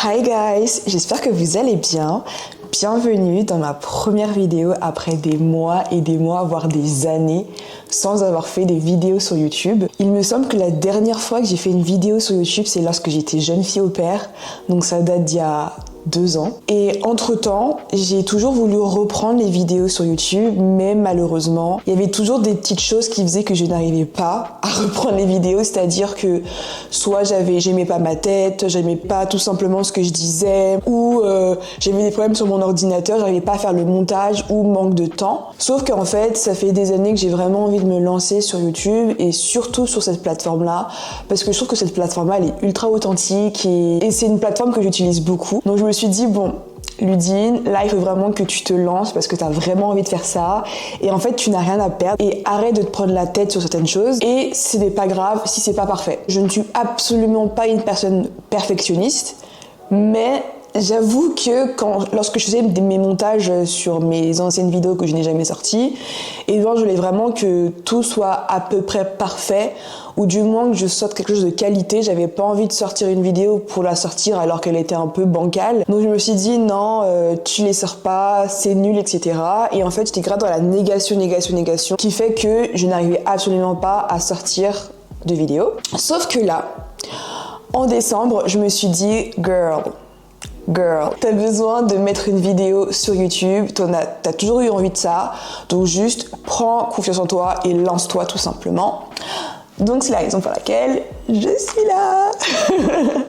Hi guys, j'espère que vous allez bien. Bienvenue dans ma première vidéo après des mois et des mois, voire des années, sans avoir fait des vidéos sur YouTube. Il me semble que la dernière fois que j'ai fait une vidéo sur YouTube, c'est lorsque j'étais jeune fille au père, donc ça date d'il y a 2 ans. Et entre-temps, j'ai toujours voulu reprendre les vidéos sur YouTube, mais malheureusement, il y avait toujours des petites choses qui faisaient que je n'arrivais pas à reprendre les vidéos, c'est-à-dire que soit j'aimais pas ma tête, j'aimais pas tout simplement ce que je disais, ou j'avais des problèmes sur mon ordinateur, j'arrivais pas à faire le montage ou manque de temps. Sauf qu'en fait, ça fait des années que j'ai vraiment envie de me lancer sur YouTube et surtout sur cette plateforme-là, parce que je trouve que cette plateforme-là, elle est ultra authentique et c'est une plateforme que j'utilise beaucoup. Donc je me suis dit, bon, Ludine, là il faut vraiment que tu te lances parce que tu as vraiment envie de faire ça et en fait tu n'as rien à perdre et arrête de te prendre la tête sur certaines choses et ce n'est pas grave si c'est pas parfait. Je ne suis absolument pas une personne perfectionniste, mais j'avoue que lorsque je faisais mes montages sur mes anciennes vidéos que je n'ai jamais sorties, et ben je voulais vraiment que tout soit à peu près parfait, ou du moins que je sorte quelque chose de qualité. J'avais pas envie de sortir une vidéo pour la sortir alors qu'elle était un peu bancale. Donc je me suis dit non, tu les sors pas, c'est nul, etc. Et en fait j'étais grave dans la négation, qui fait que je n'arrivais absolument pas à sortir de vidéo. Sauf que là, en décembre, je me suis dit Girl, t'as besoin de mettre une vidéo sur YouTube, t'as toujours eu envie de ça, donc juste prends confiance en toi et lance-toi tout simplement. Donc c'est la raison pour laquelle je suis là.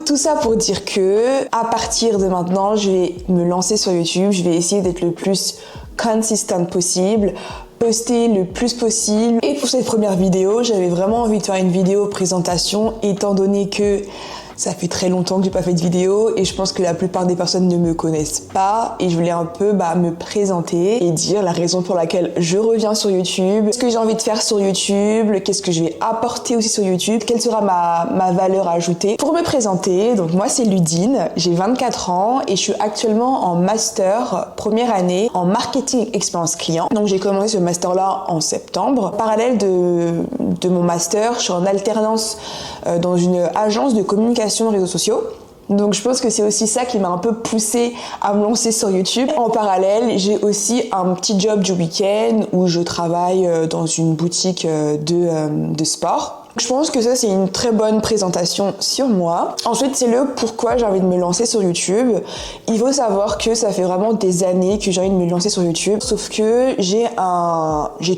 Tout ça pour dire que à partir de maintenant, je vais me lancer sur YouTube, je vais essayer d'être le plus consistent possible, poster le plus possible. Et pour cette première vidéo, j'avais vraiment envie de faire une vidéo présentation étant donné que ça fait très longtemps que j'ai pas fait de vidéo et je pense que la plupart des personnes ne me connaissent pas et je voulais un peu me présenter et dire la raison pour laquelle je reviens sur YouTube, ce que j'ai envie de faire sur YouTube, qu'est-ce que je vais apporter aussi sur YouTube, quelle sera ma valeur ajoutée. Pour me présenter, donc moi c'est Ludine, j'ai 24 ans et je suis actuellement en master première année en marketing expérience client. Donc j'ai commencé ce master là en septembre. Parallèle de mon master, je suis en alternance dans une agence de communication réseaux sociaux. Donc je pense que c'est aussi ça qui m'a un peu poussée à me lancer sur YouTube. En parallèle, j'ai aussi un petit job du week-end où je travaille dans une boutique de sport. Je pense que ça c'est une très bonne présentation sur moi. Ensuite c'est le pourquoi j'ai envie de me lancer sur YouTube. Il faut savoir que ça fait vraiment des années que j'ai envie de me lancer sur YouTube. Sauf que j'ai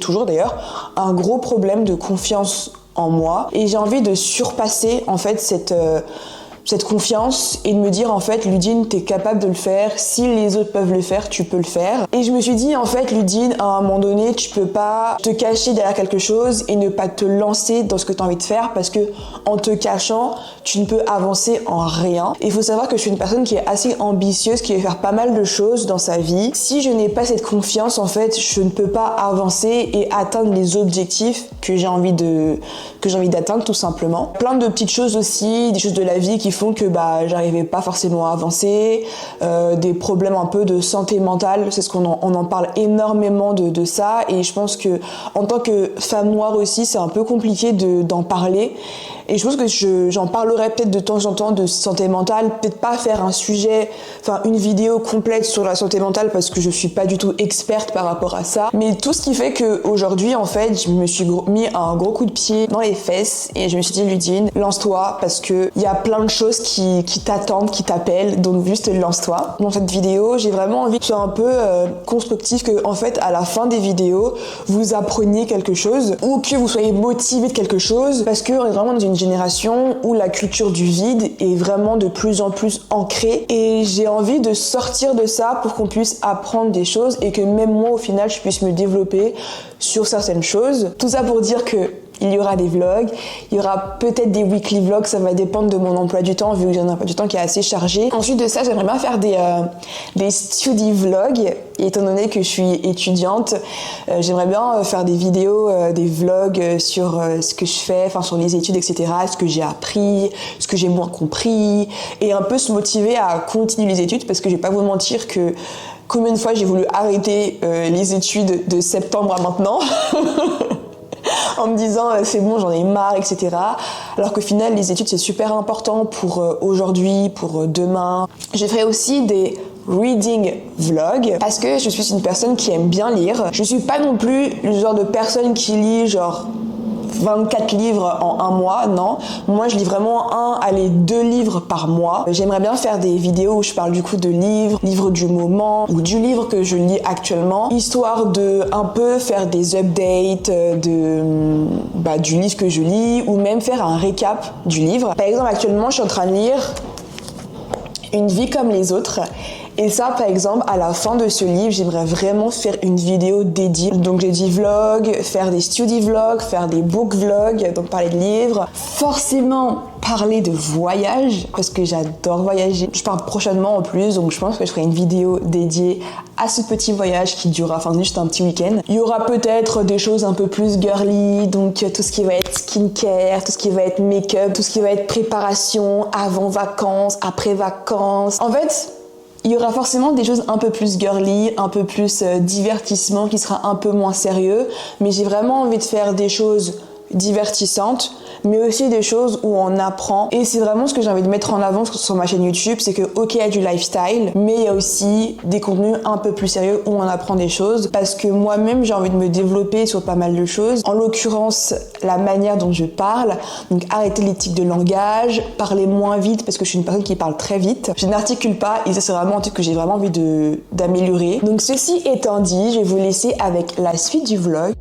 toujours d'ailleurs un gros problème de confiance en moi et j'ai envie de surpasser en fait cette confiance et de me dire en fait Ludine t'es capable de le faire, si les autres peuvent le faire tu peux le faire. Et je me suis dit en fait Ludine à un moment donné tu peux pas te cacher derrière quelque chose et ne pas te lancer dans ce que tu as envie de faire parce que en te cachant tu ne peux avancer en rien. Et il faut savoir que je suis une personne qui est assez ambitieuse, qui veut faire pas mal de choses dans sa vie. Si je n'ai pas cette confiance en fait je ne peux pas avancer et atteindre les objectifs que j'ai envie d'atteindre tout simplement. Plein de petites choses aussi, des choses de la vie qui font que j'arrivais pas forcément à avancer, des problèmes un peu de santé mentale, c'est ce qu'on en parle énormément de ça et je pense que en tant que femme noire aussi c'est un peu compliqué d'en parler et je pense que j'en parlerai peut-être de temps en temps de santé mentale, peut-être pas faire une vidéo complète sur la santé mentale parce que je suis pas du tout experte par rapport à ça, mais tout ce qui fait que aujourd'hui en fait je me suis mis un gros coup de pied dans les fesses et je me suis dit Ludine lance-toi parce que il y a plein de choses qui t'attendent, qui t'appellent, donc juste lance-toi. Dans cette vidéo j'ai vraiment envie que ce soit un peu constructif, que en fait à la fin des vidéos vous appreniez quelque chose ou que vous soyez motivé de quelque chose parce qu'on est vraiment dans une génération où la culture du vide est vraiment de plus en plus ancrée et j'ai envie de sortir de ça pour qu'on puisse apprendre des choses et que même moi au final je puisse me développer sur certaines choses. Tout ça pour dire que il y aura des vlogs, il y aura peut-être des weekly vlogs, ça va dépendre de mon emploi du temps vu que j'ai un emploi du temps qui est assez chargé. Ensuite de ça, j'aimerais bien faire des study vlogs, et étant donné que je suis étudiante, j'aimerais bien faire des vidéos, des vlogs sur ce que je fais, sur les études, etc., ce que j'ai appris, ce que j'ai moins compris, et un peu se motiver à continuer les études parce que je vais pas vous mentir que combien de fois j'ai voulu arrêter les études de septembre à maintenant en me disant c'est bon, j'en ai marre, etc. Alors qu'au final, les études c'est super important pour aujourd'hui, pour demain. Je ferai aussi des reading vlogs parce que je suis une personne qui aime bien lire. Je suis pas non plus le genre de personne qui lit genre 24 livres en un mois, non. Moi, je lis vraiment 2 livres par mois. J'aimerais bien faire des vidéos où je parle du coup de livres du moment ou du livre que je lis actuellement, histoire de un peu faire des updates du livre que je lis ou même faire un récap du livre. Par exemple, actuellement, je suis en train de lire Une vie comme les autres. Et ça, par exemple, à la fin de ce livre, j'aimerais vraiment faire une vidéo dédiée. Donc j'ai dit vlog, faire des study vlogs, faire des book vlogs, donc parler de livres. Forcément parler de voyage, parce que j'adore voyager. Je pars prochainement en plus, donc je pense que je ferai une vidéo dédiée à ce petit voyage qui durera, juste un petit week-end. Il y aura peut-être des choses un peu plus girly, donc tout ce qui va être skincare, tout ce qui va être make-up, tout ce qui va être préparation avant vacances, après vacances. En fait, il y aura forcément des choses un peu plus girly, un peu plus divertissement, qui sera un peu moins sérieux, mais j'ai vraiment envie de faire des choses divertissantes, mais aussi des choses où on apprend. Et c'est vraiment ce que j'ai envie de mettre en avant sur ma chaîne YouTube, c'est que ok, il y a du lifestyle, mais il y a aussi des contenus un peu plus sérieux où on apprend des choses, parce que moi-même j'ai envie de me développer sur pas mal de choses. En l'occurrence, la manière dont je parle, donc arrêter les tics de langage, parler moins vite, parce que je suis une personne qui parle très vite. Je n'articule pas, et ça c'est vraiment un truc que j'ai vraiment envie d'améliorer. Donc ceci étant dit, je vais vous laisser avec la suite du vlog.